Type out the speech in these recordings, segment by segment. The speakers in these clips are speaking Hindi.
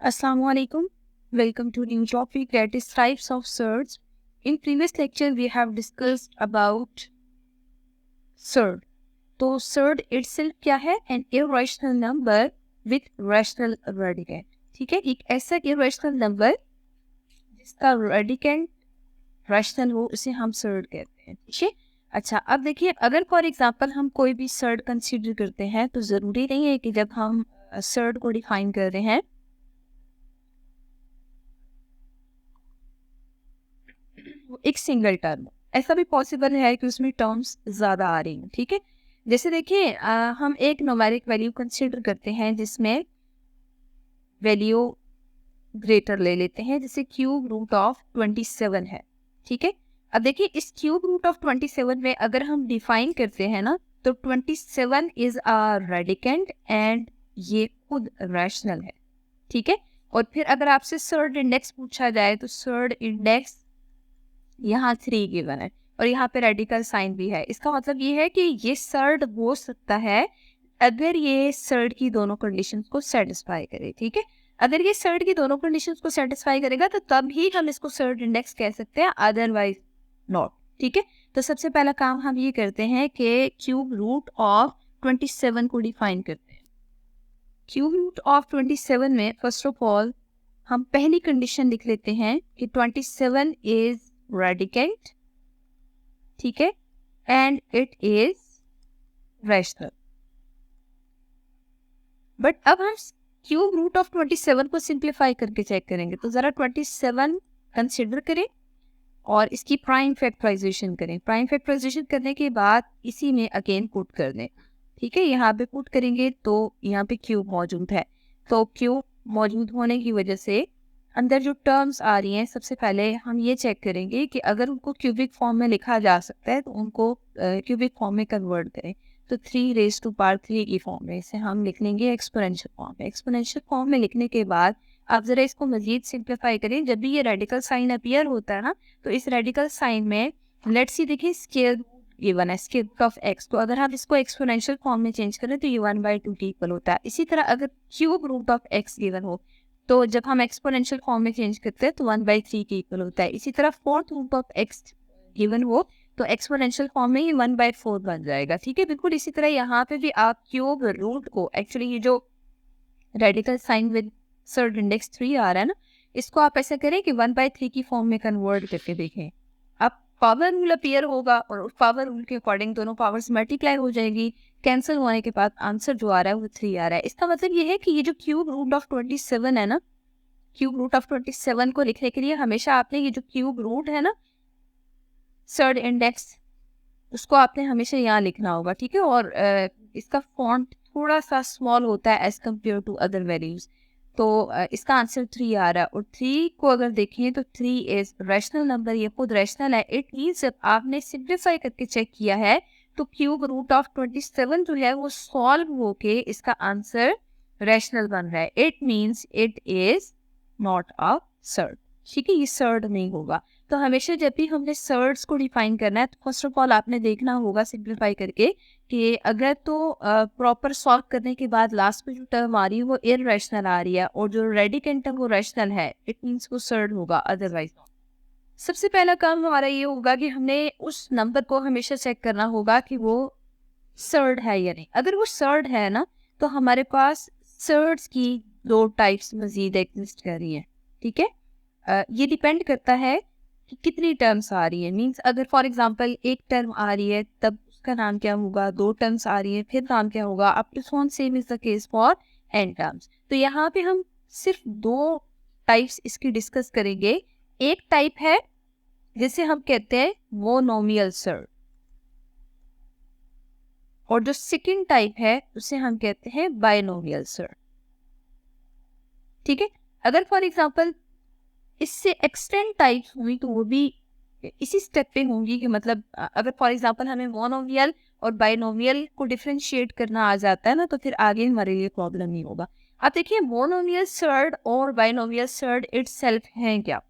Assalamualaikum. Welcome to new topic, that is types of surds. In previous lecture we have discussed about surd. तो surd itself क्या है? An irrational number with rational radicand. ठीक है, एक ऐसा irrational number जिसका radicand rational हो उसे हम surd कहते हैं. ठीक है. अच्छा, अब देखिए, अगर फॉर एग्जांपल हम कोई भी surd कंसीडर करते हैं तो ज़रूरी नहीं है कि जब हम surd को डिफाइन कर रहे हैं एक सिंगल टर्म, ऐसा भी पॉसिबल है कि उसमें टर्म्स ज़्यादा आ रही हैं. ठीक है, जैसे देखिए हम एक न्यूमेरिक वैल्यू कंसीडर करते हैं जिसमें वैल्यू ग्रेटर ले लेते हैं, जैसे क्यूब रूट ऑफ 27 है. ठीक है, अब देखिए इस क्यूब रूट ऑफ 27 में अगर हम डिफाइन करते हैं ना, तो 27 इज अ रेडिकेंड एंड ये खुद रैशनल है. ठीक है, और फिर अगर आपसे सर्ड इंडेक्स पूछा जाए तो सर्ड इंडेक्स यहाँ 3 गिवन है और यहाँ पे रेडिकल साइन भी है. इसका मतलब ये है कि ये सर्ड हो सकता है अगर ये सर्ड की दोनों कंडीशंस को सेटिस्फाई करे. ठीक है, अगर ये सर्ड की दोनों कंडीशंस को सेटिस्फाई करेगा तो तब ही हम इसको सर्ड इंडेक्स कह सकते हैं, अदरवाइज नॉट. ठीक है, तो सबसे पहला काम हम ये करते हैं कि क्यूब रूट ऑफ 27 को डिफाइन करते हैं. क्यूब रूट ऑफ 27 में फर्स्ट ऑफ ऑल हम पहली कंडीशन लिख लेते हैं कि 27 इज रेडिकेंट. ठीक है, and it is rational. But अब हम क्यूब रूट ऑफ 27 को सिंप्लीफाई करके चेक करेंगे. तो जरा 27 कंसिडर करें और इसकी प्राइम फैक्टराइजेशन करें. प्राइम फैक्टराइजेशन करने के बाद इसी में अगेन पुट कर दें. ठीक है, यहाँ पे पुट करेंगे तो यहाँ पे क्यूब मौजूद है. तो क्यूब मौजूद होने की वजह से अंदर जो टर्म्स आ रही हैं, सबसे पहले हम ये चेक करेंगे कि अगर उनको क्यूबिक फॉर्म में लिखा जा सकता है तो उनको क्यूबिक फॉर्म में कन्वर्ट करें. तो 3 रेज़ टू पावर 3 की फॉर्म में इसे हम लिख लेंगे एक्सपोनेंशियल फॉर्म में. एक्सपोनेंशियल फॉर्म में लिखने के बाद आप ज़रा इसको मज़ीद सिंप्लीफाई करें. जब भी ये रेडिकल साइन अपीयर होता है ना, तो इस रेडिकल साइन में लेट्स सी देखिए स्क्वायर गिवन है, स्क्वायर रूट ऑफ एक्स. तो अगर हम इसको एक्सपोनेंशियल फॉर्म में चेंज करें तो ये 1/2 के इक्वल होता है. इसी तरह अगर cube root of x given हो तो जब हम एक्सपोनेंशियल फॉर्म में चेंज करते हैं तो 1/3 के इक्वल होता है. इसी तरह fourth root of x given हो तो एक्सपोनेंशियल फॉर्म में ये 1/4 बन जाएगा. ठीक है, बिल्कुल इसी तरह यहाँ पे भी आप क्यूब रूट को, एक्चुअली ये जो radical sign with surd index 3 आ रहा है ना, इसको आप ऐसा करें कि 1/3 की फॉर्म में कन्वर्ट करके देखें. अब पावर रूल अपीयर होगा और उस पावर रूल के अकॉर्डिंग दोनों पावर्स मल्टीप्लाई हो जाएगी. कैंसिल होने के बाद आंसर जो आ रहा है वो 3 आ रहा है. इसका मतलब ये है कि ये जो क्यूब रूट ऑफ 27 है ना, क्यूब रूट ऑफ 27 को लिखने के लिए हमेशा आपने ये जो क्यूब रूट है ना सर्ड इंडेक्स, उसको आपने हमेशा यहाँ लिखना होगा. ठीक है, और इसका फॉन्ट थोड़ा सा स्मॉल होता है as compared to other values. तो इसका आंसर 3 आ रहा है. और 3 को अगर देखें तो 3 इज रैशनल नंबर, ये खुद रैशनल है. इट मीन्स जब आपने सिंप्लीफाई करके चेक किया है तो क्यूब रूट ऑफ 27 जो है वो सॉल्व होके इसका आंसर रैशनल बन रहा है. It means it is not a surd. ठीक है, ये सर्ड नहीं होगा. तो हमेशा जब भी हमने सर्ड्स को डिफाइन करना है तो फर्स्ट ऑफ ऑल आपने देखना होगा सिंप्लीफाई करके कि अगर तो प्रॉपर सॉल्व करने के बाद लास्ट में जो टर्म आ रही है वो इररेशनल आ रही है और जो रेडिकेंट टर्म वो रैशनल है, इट मीन्स वो सर्ड होगा, अदरवाइज. सबसे पहला काम हमारा ये होगा कि हमने उस नंबर को हमेशा चेक करना होगा कि वो सर्ड है या नहीं. अगर वो सर्ड है ना तो हमारे पास सर्ड्स की 2 टाइप्स मजीद एग्जिस्ट कर रही हैं. ठीक है, ये डिपेंड करता है कि कितनी टर्म्स आ रही है. मींस अगर फॉर एग्जांपल एक टर्म आ रही है तब उसका नाम क्या होगा, 2 टर्म्स आ रही है फिर नाम क्या होगा, up to so on. Same is the case for n terms. तो यहाँ पे हम सिर्फ 2 टाइप्स इसकी डिस्कस करेंगे. एक टाइप है जिसे हम कहते हैं मोनोमियल सर्ड और जो सेकंड टाइप है उसे हम कहते हैं बाइनोमियल सर्ड. ठीक है, अगर फॉर एग्जांपल इससे एक्सटेंड टाइप्स हुई तो वो भी इसी स्टेप पे होंगी कि मतलब अगर फॉर एग्जांपल हमें मोनोमियल और बाइनोमियल को डिफरेंशिएट करना आ जाता है ना तो फिर आगे हमारे लिए प्रॉब्लम नहीं होगा. आप देखिए मोनोमियल सर्ड और बाइनोमियल सर्ड इटसेल्फ है क्या?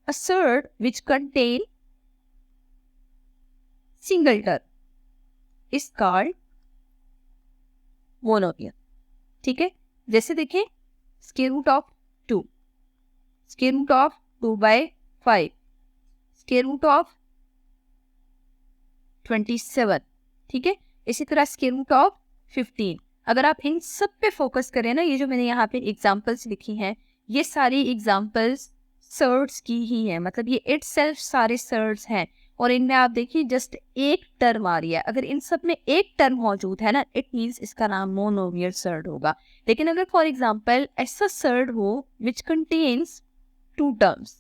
A surd which contain single term is called monomial. ठीक है, जैसे देखिए square root of 2, square root of 2/5, square root of 27, ठीक है। इसी तरह स्क्वायर रूट ऑफ 15। अगर आप इन सब पे फोकस करें ना, ये जो मैंने यहाँ पे एग्जांपल्स लिखी हैं, ये सारी एग्जांपल्स सर्ड्स की ही है, मतलब ये इट सेल्फ सारे सर्ड्स हैं। और इनमें आप देखिए जस्ट एक टर्म आ रही है। अगर इन सब में एक टर्म मौजूद है ना, इट मीन्स इसका नाम मोनोमियल सर्ड होगा। लेकिन अगर फॉर एग्जाम्पल ऐसा सर्ड हो विच कंटेन्स 2 टर्म्स,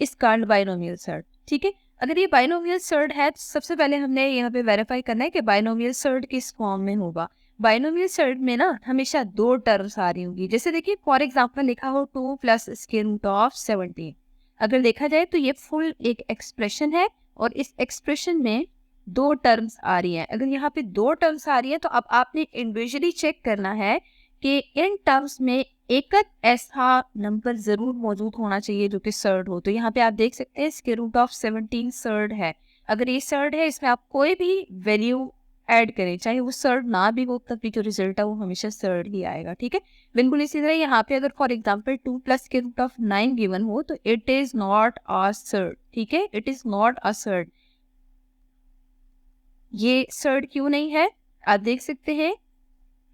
इस कॉल्ड बाइनोमियल सर्ड, ठीक है। अगर ये बाइनोमियल सर्ड है तो सबसे पहले हमने यहाँ पे वेरीफाई करना है कि बाइनोमियल सर्ड किस फॉर्म में होगा। बाइनोमियल सर्ड में ना हमेशा 2 टर्म्स आ रही होंगी। जैसे देखिए फॉर एग्जांपल लिखा हो 2 + स्क्वायर रूट ऑफ 17। अगर देखा जाए तो ये फुल एक एक्सप्रेशन है और इस एक्सप्रेशन में 2 टर्म्स आ रही हैं। अगर यहाँ पे 2 टर्म्स आ रही है तो अब आपने इंडिविजुअली चेक करना है कि इन टर्म्स में एक ऐसा नंबर जरूर मौजूद होना चाहिए जो कि सर्ड हो। तो यहाँ पे आप देख सकते हैं स्क्वायर रूट ऑफ 17 सर्ड है। अगर ये सर्ड है, इसमें आप कोई भी वैल्यू ऐड करें, चाहे वो सर्ड ना भी हो, तब भी जो रिजल्ट है वो हमेशा सर्ड ही आएगा, ठीक है। बिल्कुल इसी तरह यहाँ पे अगर for example 2 + square root of 9 given हो तो it is not a surd, ठीक है, it is not a surd. ये सर्ड क्यों नहीं है, आप देख सकते हैं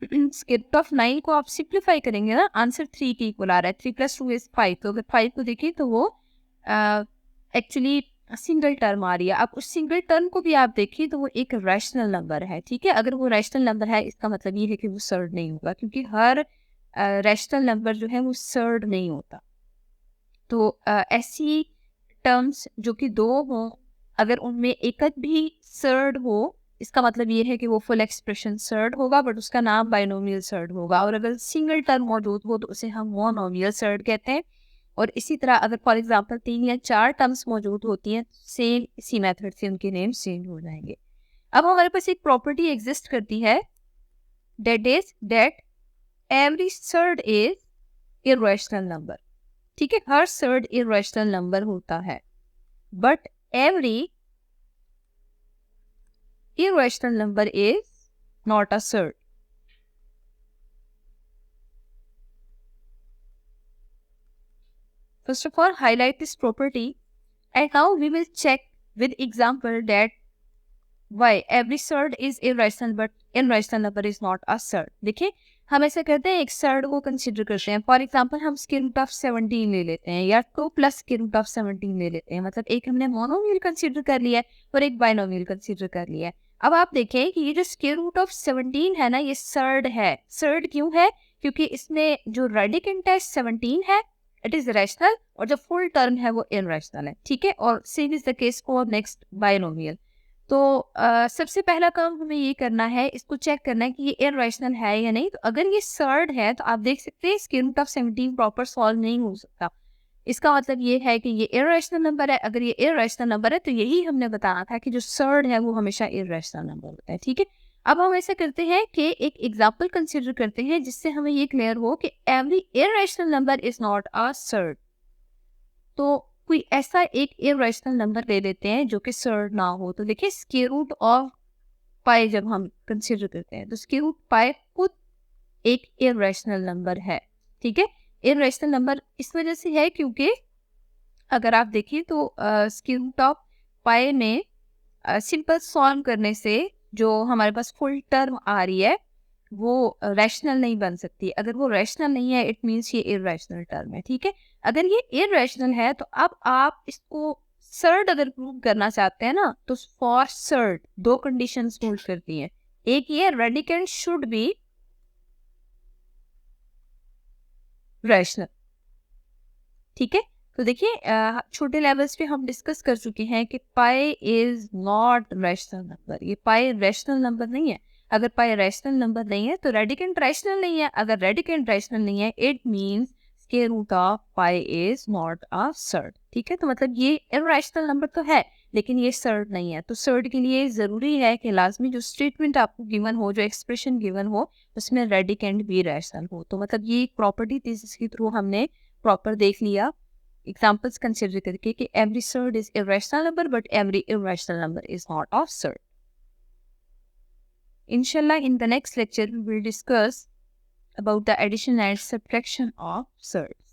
स्क्वायर रूट ऑफ 9 को आप सिंप्लीफाई करेंगे ना, आंसर 3 के इक्वल आ रहा है। 3 + 2 = 5। तो अगर 5 को देखिए तो वो एक्चुअली सिंगल टर्म आ रही है। अब उस सिंगल टर्म को भी आप देखिए तो वो एक रैशनल नंबर है, ठीक है। अगर वो रैशनल नंबर है इसका मतलब ये है कि वो सर्ड नहीं होगा, क्योंकि हर रैशनल नंबर जो है वो सर्ड नहीं होता। तो ऐसी टर्म्स जो कि 2 हों, अगर उनमें एक भी सर्ड हो, इसका मतलब ये है कि वो फुल एक्सप्रेशन सर्ड होगा, बट उसका नाम बाइनोमियल सर्ड होगा। और अगर सिंगल टर्म मौजूद हो तो उसे हम मोनोमियल सर्ड कहते हैं। और इसी तरह अगर फॉर एग्जांपल 3 या 4 टर्म्स मौजूद होती हैं, सेम इसी मेथड से उनके नेम चेंज हो जाएंगे। अब हमारे पास एक प्रॉपर्टी एग्जिस्ट करती है, that is that every surd is irrational number, ठीक है। हर सर्ड इर्रेशनल नंबर होता है, but every irrational number is not a surd. First of all, highlight this property, and now we will check with example that why every surd is irrational but irrational number is not a surd. देखिए हम ऐसा करते हैं, एक सर्ड को कंसिडर करते हैं। फॉर एग्जाम्पल हम स्क्वायर रूट ऑफ 17 ले लेते हैं या 2 + स्क्वायर रूट ऑफ 17 ले लेते हैं। मतलब एक हमने मोनोमियल कंसिडर कर लिया है और एक बाइनोमियल कंसिडर कर लिया है। अब आप देखें कि ये जो स्क्वायर रूट ऑफ 17 है ना, ये सर्ड है। सर्ड क्यों है? क्योंकि इसमें जो रेडिकेंट है 17 है, इट इज रैशनल, और जो फुल टर्म है वो इनरैशनल है, ठीक है। और same is the case for next binomial. तो सबसे पहला काम हमें ये करना है, इसको चेक करना है कि ये इररेशनल है या नहीं। तो अगर ये सर्ड है तो आप देख सकते हैं square root of 17 proper solve नहीं हो सकता। इसका मतलब ये है कि ये इररेशनल नंबर है। अगर ये इररेशनल नंबर है तो यही हमने बताना था कि जो सर्ड है वो हमेशा इररेशनल नंबर होता है, ठीक है। अब हम ऐसा करते हैं कि एक एग्जाम्पल कंसिडर करते हैं जिससे हमें ये क्लियर हो कि every irrational number is not a surd. तो कोई ऐसा एक इररेशनल नंबर ले लेते हैं जो कि सर्ड ना हो। तो देखिए स्क्वायर रूट ऑफ पाई जब हम कंसिडर करते हैं तो स्क्वायर रूट पाई खुद एक इररेशनल नंबर है, ठीक है। इररेशनल नंबर इस वजह से है क्योंकि अगर आप देखिए तो स्क्वायर रूट ऑफ पाई में सिंपल सॉल्व करने से जो हमारे पास फुल टर्म आ रही है वो रैशनल नहीं बन सकती। अगर वो रैशनल नहीं है इट मीन्स ये इररेशनल टर्म है, ठीक है। अगर ये इररेशनल है तो अब आप इसको सर्ड अगर प्रूव करना चाहते हैं ना, तो फॉर सर्ड 2 कंडीशंस होल्ड करती हैं। एक ये रेडिकेंट शुड बी रैशनल, ठीक है। तो देखिए छोटे लेवल्स पे हम डिस्कस कर चुके हैं कि पाई इज नॉट रैशनल नंबर। ये पाई रैशनल नंबर नहीं है। अगर पाई रैशनल नंबर नहीं है तो रेडिकेंट रैशनल नहीं है। अगर रेडिकेंट रैशनल नहीं है it means square root of pi is not a surd, ठीक है। तो मतलब ये इररेशनल नंबर तो है लेकिन ये सर्ड नहीं है। तो सर्ड के लिए जरूरी है कि लाजमी जो स्टेटमेंट आपको गिवन हो, जो एक्सप्रेशन गिवन हो, उसमें रेडिकेंट भी रैशनल हो। तो मतलब ये एक प्रॉपर्टी थी जिसके थ्रू हमने प्रॉपर देख लिया एग्जाम्पल्स कंसिडर करके कि every surd is irrational number but every irrational number is not of surd. Inshallah, in the next lecture, we will discuss about the addition and subtraction of surds.